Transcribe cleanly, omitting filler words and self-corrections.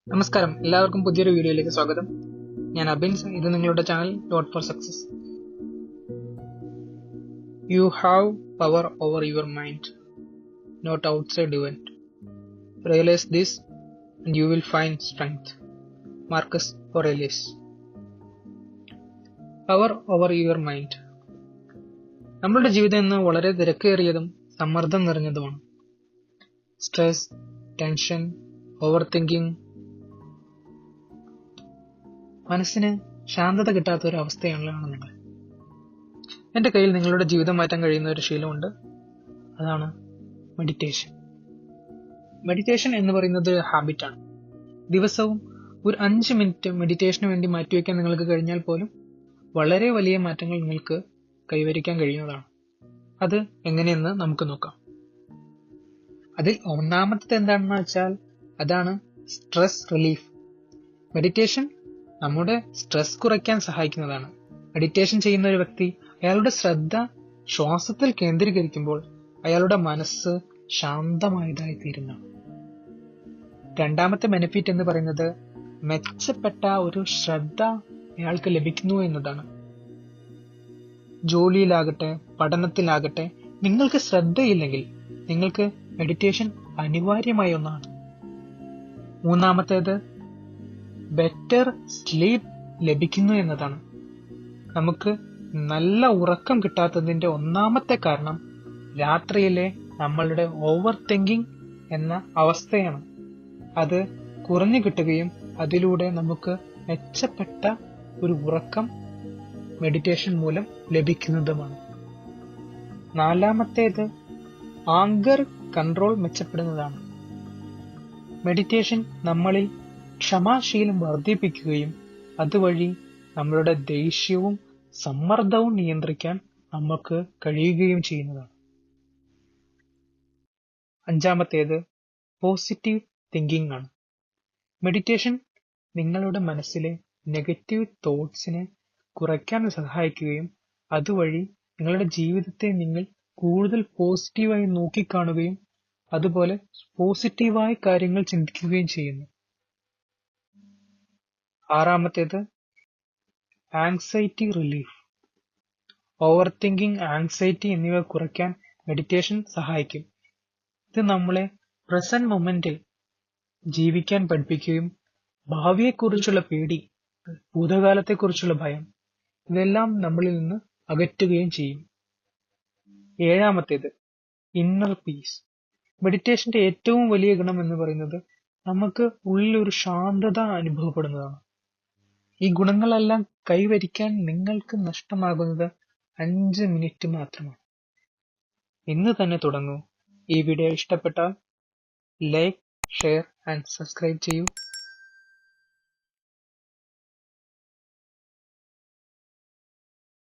നമസ്കാരം, എല്ലാവർക്കും പുതിയൊരു വീഡിയോയിലേക്ക് സ്വാഗതം. ഞാൻ അബിൻസ്. ഇത് നിങ്ങളുടെ channel dot four success. You have power over your mind, not outside event. Realise this and you will find strength. Marcus Aurelius. Power over your mind. നമ്മളുടെ ജീവിതം ഇന്ന് വളരെ തിരക്കേറിയതും സമ്മർദ്ദം നിറഞ്ഞതുമാണ്. സ്ട്രെസ്, ടെൻഷൻ, ഓവർ തിങ്കിങ്, മനസ്സിന് ശാന്തത കിട്ടാത്ത ഒരു അവസ്ഥയാണല്ലോ നിങ്ങൾ. എന്റെ കയ്യിൽ നിങ്ങളുടെ ജീവിതം മാറ്റാൻ കഴിയുന്ന ഒരു ശീലമുണ്ട്. അതാണ് മെഡിറ്റേഷൻ. മെഡിറ്റേഷൻ എന്ന് പറയുന്നത് ഒരു ഹാബിറ്റാണ്. ദിവസവും ഒരു 5 മിനിറ്റ് മെഡിറ്റേഷന് വേണ്ടി മാറ്റിവെക്കാൻ നിങ്ങൾക്ക് കഴിഞ്ഞാൽ പോലും വളരെ വലിയ മാറ്റങ്ങൾ നിങ്ങൾക്ക് കൈവരിക്കാൻ കഴിയുന്നതാണ്. അത് എങ്ങനെയെന്ന് നമുക്ക് നോക്കാം. അതിൽ ഒന്നാമത്തെ എന്താണെന്ന് വെച്ചാൽ അതാണ് സ്ട്രെസ് റിലീഫ്. മെഡിറ്റേഷൻ നമ്മുടെ സ്ട്രെസ് കുറയ്ക്കാൻ സഹായിക്കുന്നതാണ്. മെഡിറ്റേഷൻ ചെയ്യുന്ന ഒരു വ്യക്തി അയാളുടെ ശ്രദ്ധ ശ്വാസത്തിൽ കേന്ദ്രീകരിക്കുമ്പോൾ അയാളുടെ മനസ്സ് ശാന്തമായതായി തീരുന്നു. രണ്ടാമത്തെ ബെനിഫിറ്റ് എന്ന് പറയുന്നത് മെച്ചപ്പെട്ട ഒരു ശ്രദ്ധ അയാൾക്ക് ലഭിക്കുന്നു എന്നതാണ്. ജോലിയിലാകട്ടെ പഠനത്തിലാകട്ടെ നിങ്ങൾക്ക് ശ്രദ്ധയില്ലെങ്കിൽ നിങ്ങൾക്ക് മെഡിറ്റേഷൻ അനിവാര്യമായ ഒന്നാണ്. മൂന്നാമത്തേത് ബെറ്റർ സ്ലീപ്പ് ലഭിക്കുന്നു എന്നതാണ്. നമുക്ക് നല്ല ഉറക്കം കിട്ടാത്തതിന്റെ ഒന്നാമത്തെ കാരണം രാത്രിയിലെ നമ്മളുടെ ഓവർ തിങ്കിങ് എന്ന അവസ്ഥയാണ്. അത് കുറഞ്ഞു കിട്ടുകയും അതിലൂടെ നമുക്ക് മെച്ചപ്പെട്ട ഒരു ഉറക്കം മെഡിറ്റേഷൻ മൂലം ലഭിക്കുന്നതുമാണ്. നാലാമത്തേത് ആങ്കർ കൺട്രോൾ മെച്ചപ്പെടുന്നതാണ്. മെഡിറ്റേഷൻ നമ്മളിൽ ക്ഷമാശീലം വർദ്ധിപ്പിക്കുകയും അതുവഴി നമ്മളുടെ ദേഷ്യവും സമ്മർദ്ദവും നിയന്ത്രിക്കാൻ നമുക്ക് കഴിയുകയും ചെയ്യുന്നതാണ്. അഞ്ചാമത്തേത് പോസിറ്റീവ് തിങ്കിങ് ആണ്. മെഡിറ്റേഷൻ നിങ്ങളുടെ മനസ്സിലെ നെഗറ്റീവ് തോട്ട്സിനെ കുറയ്ക്കാൻ സഹായിക്കുകയും അതുവഴി നിങ്ങളുടെ ജീവിതത്തെ നിങ്ങൾ കൂടുതൽ പോസിറ്റീവായി നോക്കിക്കാണുകയും അതുപോലെ പോസിറ്റീവായ കാര്യങ്ങൾ ചിന്തിക്കുകയും ചെയ്യുന്നു. ആറാമത്തേത് anxiety relief. Over thinking, anxiety എന്നിവ കുറയ്ക്കാൻ മെഡിറ്റേഷൻ സഹായിക്കും. ഇത് നമ്മളെ പ്രസന്റ് മൊമെന്റിൽ ജീവിക്കാൻ പഠിപ്പിക്കുകയും ഭാവിയെക്കുറിച്ചുള്ള പേടി, ഭൂതകാലത്തെക്കുറിച്ചുള്ള ഭയം ഇതെല്ലാം നമ്മളിൽ നിന്ന് അകറ്റുകയും ചെയ്യും. ഏഴാമത്തേത് ഇന്നർ പീസ്. മെഡിറ്റേഷന്റെ ഏറ്റവും വലിയ ഗുണം എന്ന് പറയുന്നത് നമുക്ക് ഉള്ളിൽ ഒരു ശാന്തത അനുഭവപ്പെടുന്നതാണ്. ഈ ഗുണങ്ങളെല്ലാം കൈവരിക്കാൻ നിങ്ങൾക്ക് നഷ്ടമാകുന്നത് 5 മിനിറ്റ് മാത്രമാണ്. ഇന്ന് തന്നെ തുടങ്ങൂ. ഈ വീഡിയോ ഇഷ്ടപ്പെട്ടാൽ ലൈക്ക്, ഷെയർ ആൻഡ് സബ്സ്ക്രൈബ് ചെയ്യൂ.